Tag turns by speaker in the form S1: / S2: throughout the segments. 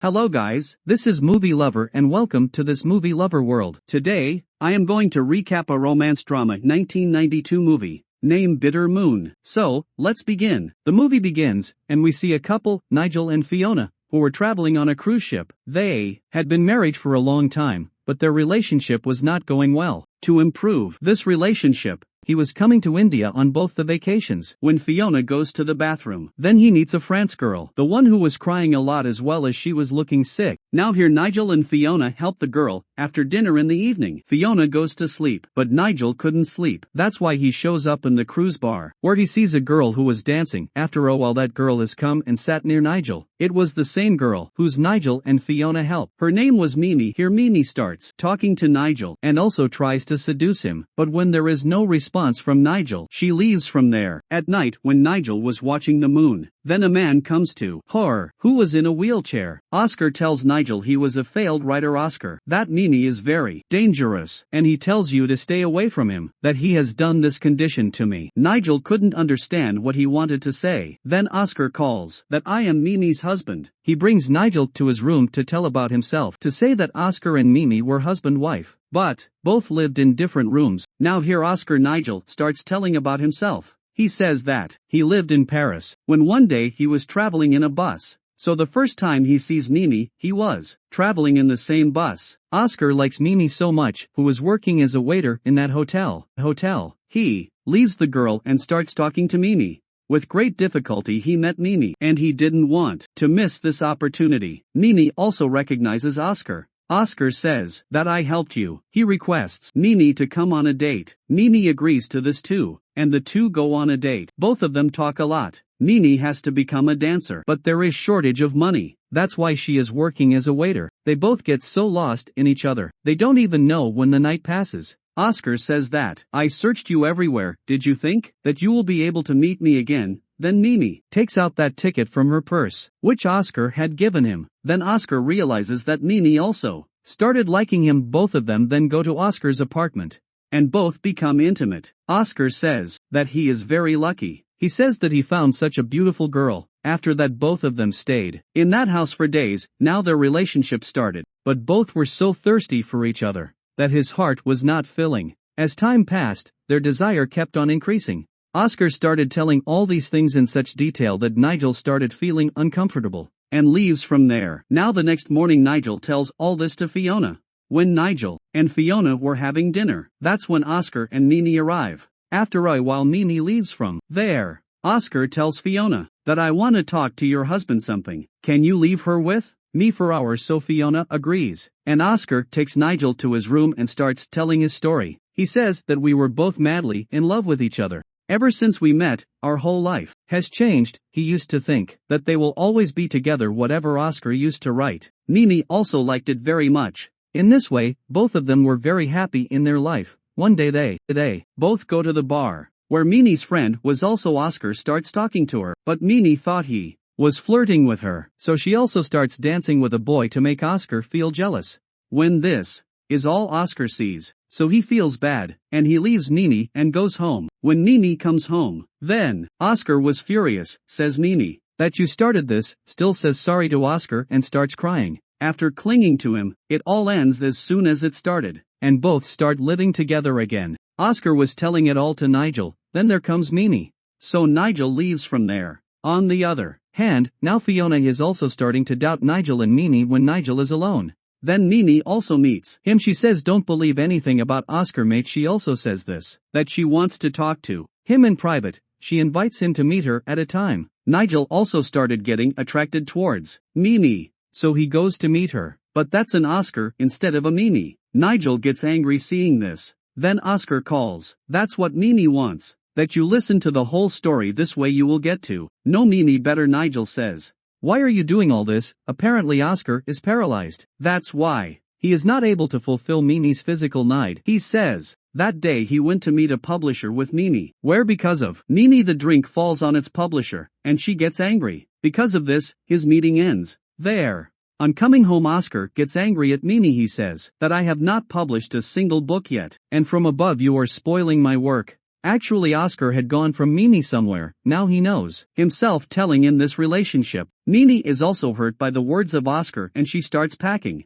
S1: Hello guys, this is Movie Lover and welcome to this Movie Lover world. Today, I am going to recap a romance drama 1992 movie, named Bitter Moon. So, let's begin. The movie begins, and we see a couple, Nigel and Fiona, who were traveling on a cruise ship. They had been married for a long time, but their relationship was not going well. To improve this relationship, he was coming to India on both the vacations. When Fiona goes to the bathroom, then he meets a France girl, the one who was crying a lot as well as she was looking sick. Now here Nigel and Fiona help the girl. After dinner in the evening, Fiona goes to sleep, but Nigel couldn't sleep. That's why he shows up in the cruise bar, where he sees a girl who was dancing. After a while that girl has come and sat near Nigel. It was the same girl whose Nigel and Fiona helped. Her name was Mimi. Here Mimi starts talking to Nigel and also tries to seduce him, but when there is no response from Nigel, she leaves from there. At night, when Nigel was watching the moon, then a man comes to her, who was in a wheelchair. Oscar tells Nigel he was a failed writer. Oscar, that Mimi is very dangerous, and he tells you to stay away from him, that he has done this condition to me. Nigel couldn't understand what he wanted to say. Then Oscar calls that I am Mimi's husband. He brings Nigel to his room to tell about himself, to say that Oscar and Mimi were husband-wife, but both lived in different rooms. Now here Nigel starts telling about himself. He says that he lived in Paris when one day he was traveling in a bus. So the first time he sees Mimi, he was traveling in the same bus. Oscar likes Mimi so much, who was working as a waiter in that hotel. He leaves the girl and starts talking to Mimi. With great difficulty he met Mimi, and he didn't want to miss this opportunity. Mimi also recognizes Oscar. Oscar says that I helped you. He requests Mimi to come on a date. Mimi agrees to this too, and the two go on a date. Both of them talk a lot. Mimi has to become a dancer, but there is shortage of money. That's why she is working as a waiter. They both get so lost in each other, they don't even know when the night passes. Oscar says that I searched you everywhere. Did you think that you will be able to meet me again? Then Mimi takes out that ticket from her purse, which Oscar had given him. Then Oscar realizes that Mimi also started liking him. Both of them then go to Oscar's apartment, and both become intimate. Oscar says that he is very lucky. He says that he found such a beautiful girl. After that both of them stayed in that house for days. Now their relationship started, but both were so thirsty for each other that his heart was not filling. As time passed, their desire kept on increasing. Oscar started telling all these things in such detail that Nigel started feeling uncomfortable and leaves from there. Now the next morning Nigel tells all this to Fiona. When Nigel and Fiona were having dinner, that's when Oscar and Mimi arrive. After a while Mimi leaves from there. Oscar tells Fiona that I want to talk to your husband something. Can you leave her with me for hours? So Fiona agrees, and Oscar takes Nigel to his room and starts telling his story. He says that we were both madly in love with each other. Ever since we met, our whole life has changed. He used to think that they will always be together, whatever Oscar used to write. Mimi also liked it very much. In this way, both of them were very happy in their life. One day they both go to the bar, where Mimi's friend was also. Oscar starts talking to her, but Mimi thought he was flirting with her, so she also starts dancing with a boy to make Oscar feel jealous. When this is all Oscar sees, so he feels bad, and he leaves Mimi and goes home. When Mimi comes home, then Oscar was furious, says Mimi that you started this, still says sorry to Oscar and starts crying. After clinging to him, it all ends as soon as it started, and both start living together again. Oscar was telling it all to Nigel, then there comes Mimi. So Nigel leaves from there. On the other hand, now Fiona is also starting to doubt Nigel and Mimi when Nigel is alone. Then Mimi also meets him. She says don't believe anything about Oscar, mate. She also says this, that she wants to talk to him in private. She invites him to meet her at a time. Nigel also started getting attracted towards Mimi, so he goes to meet her, but that's an Oscar instead of a Mimi. Nigel gets angry seeing this. Then Oscar calls. That's what Mimi wants, that you listen to the whole story, this way you will get to know Mimi better. Nigel says, why are you doing all this? Apparently Oscar is paralyzed. That's why he is not able to fulfill Mimi's physical need. He says that day he went to meet a publisher with Mimi, where because of Mimi the drink falls on its publisher, and she gets angry. Because of this, his meeting ends there. On coming home Oscar gets angry at Mimi. He says that I have not published a single book yet, and from above you are spoiling my work. Actually, Oscar had gone from Mimi somewhere, now he knows. Himself telling in this relationship. Mimi is also hurt by the words of Oscar and she starts packing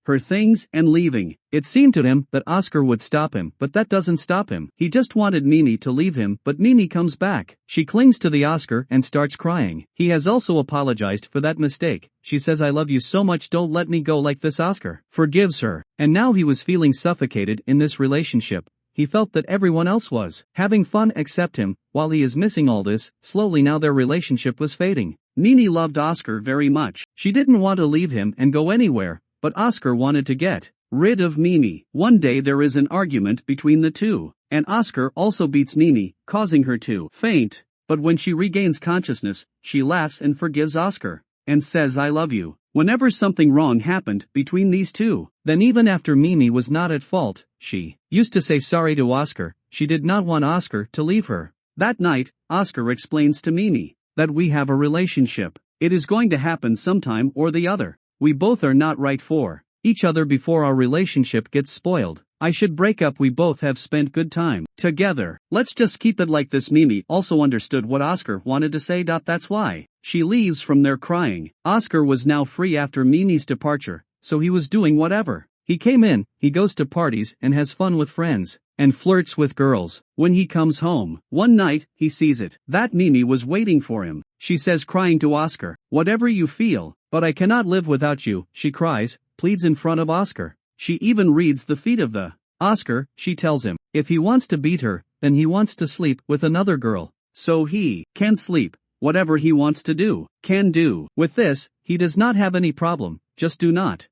S1: her things and leaving. It seemed to him that Oscar would stop him, but that doesn't stop him. He just wanted Mimi to leave him, but Mimi comes back. She clings to the Oscar and starts crying. He has also apologized for that mistake. She says, "I love you so much, don't let me go like this." Oscar forgives her. And now he was feeling suffocated in this relationship. He felt that everyone else was having fun except him, while he is missing all this. Slowly now their relationship was fading. Mimi loved Oscar very much. She didn't want to leave him and go anywhere, but Oscar wanted to get rid of Mimi. One day there is an argument between the two, and Oscar also beats Mimi, causing her to faint. But when she regains consciousness, she laughs and forgives Oscar, and says, "I love you." Whenever something wrong happened between these two, then even after Mimi was not at fault, she used to say sorry to Oscar. She did not want Oscar to leave her. That night, Oscar explains to Mimi that we have a relationship. It is going to happen sometime or the other. We both are not right for each other before our relationship gets spoiled. I should break up, we both have spent good time together. Let's just keep it like this. Mimi also understood what Oscar wanted to say. That's why she leaves from there crying. Oscar was now free after Mimi's departure, so he was doing whatever. He came in, he goes to parties and has fun with friends, and flirts with girls. When he comes home, one night, he sees it, that Mimi was waiting for him. She says, crying to Oscar, "Whatever you feel, but I cannot live without you," she cries, pleads in front of Oscar. She even reads the feet of the Oscar. She tells him, if he wants to beat her, then he wants to sleep with another girl. So he can sleep, whatever he wants to do, can do. With this, he does not have any problem, just do not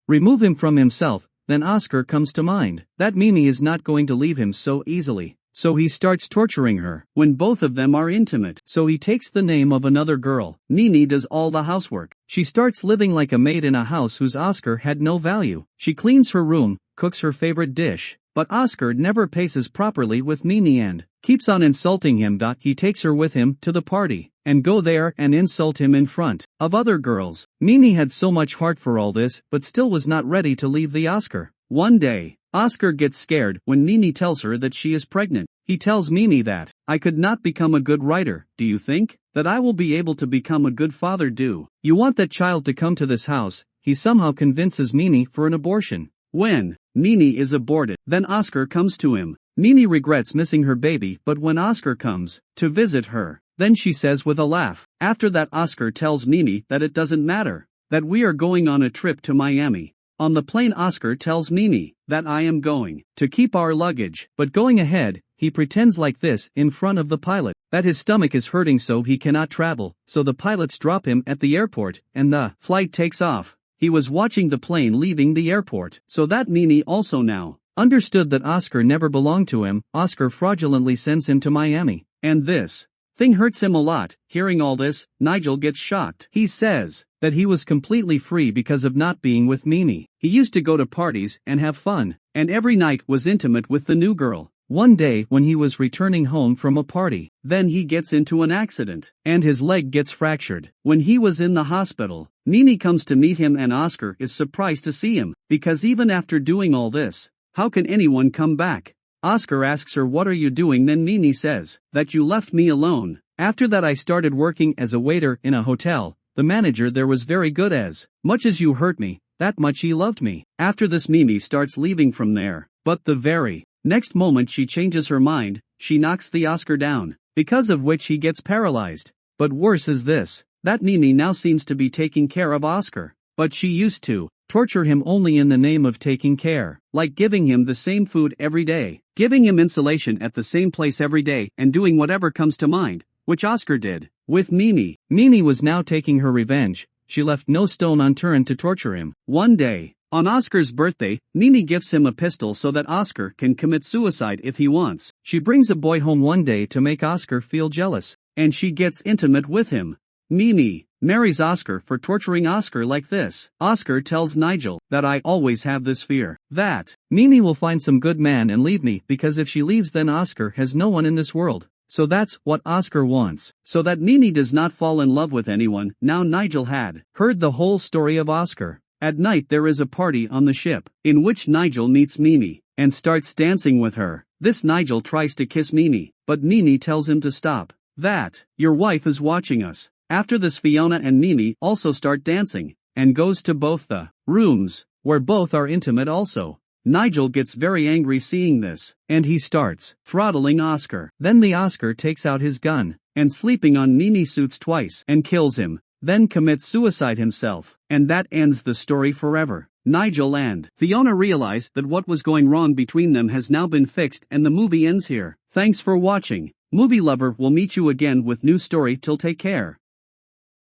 S1: remove him from himself. Then Oscar comes to mind that Mimi is not going to leave him so easily. So he starts torturing her when both of them are intimate. So he takes the name of another girl. Mimi does all the housework. She starts living like a maid in a house whose Oscar had no value. She cleans her room, cooks her favorite dish. But Oscar never paces properly with Mimi and keeps on insulting him. He takes her with him to the party and go there and insult him in front of other girls. Mimi had so much heart for all this, but still was not ready to leave the Oscar. One day, Oscar gets scared when Mimi tells her that she is pregnant. He tells Mimi that, "I could not become a good writer. Do you think that I will be able to become a good father? Do you want that child to come to this house?" He somehow convinces Mimi for an abortion. When Mimi is aborted, then Oscar comes to him. Mimi regrets missing her baby, but when Oscar comes to visit her, then she says with a laugh. After that, Oscar tells Mimi that it doesn't matter, that we are going on a trip to Miami. On the plane, Oscar tells Mimi that I am going to keep our luggage, but going ahead, he pretends like this in front of the pilot that his stomach is hurting so he cannot travel, so the pilots drop him at the airport and the flight takes off. He was watching the plane leaving the airport, so that Mimi also now understood that Oscar never belonged to him. Oscar fraudulently sends him to Miami, and this thing hurts him a lot. Hearing all this, Nigel gets shocked. He says that he was completely free because of not being with Mimi. He used to go to parties and have fun, and every night was intimate with the new girl. One day when he was returning home from a party, then he gets into an accident, and his leg gets fractured. When he was in the hospital, Mimi comes to meet him and Oscar is surprised to see him, because even after doing all this, how can anyone come back? Oscar asks her, "What are you doing?" Then Mimi says, "That you left me alone. After that I started working as a waiter in a hotel. The manager there was very good. As much as you hurt me, that much he loved me." After this, Mimi starts leaving from there, but the very next moment she changes her mind. She knocks the Oscar down, because of which he gets paralyzed. But worse is this, that Mimi now seems to be taking care of Oscar, but she used to torture him only in the name of taking care, like giving him the same food every day, giving him insulation at the same place every day, and doing whatever comes to mind, which Oscar did with Mimi. Mimi was now taking her revenge. She left no stone unturned to torture him. One day, on Oscar's birthday, Mimi gives him a pistol so that Oscar can commit suicide if he wants. She brings a boy home one day to make Oscar feel jealous, and she gets intimate with him. Mimi marries Oscar for torturing Oscar like this. Oscar tells Nigel that I always have this fear that Mimi will find some good man and leave me, because if she leaves then Oscar has no one in this world. So that's what Oscar wants, so that Mimi does not fall in love with anyone. Now Nigel had heard the whole story of Oscar. At night there is a party on the ship, in which Nigel meets Mimi and starts dancing with her. This Nigel tries to kiss Mimi, but Mimi tells him to stop. That, your wife is watching us. After this, Fiona and Mimi also start dancing, and goes to both the rooms, where both are intimate also. Nigel gets very angry seeing this, and he starts throttling Oscar. Then the Oscar takes out his gun, and sleeping on Mimi Suits twice and kills him, then commits suicide himself, and that ends the story forever. Nigel and Fiona realize that what was going wrong between them has now been fixed and the movie ends here. Thanks for watching. Movie Lover will meet you again with new story till take care.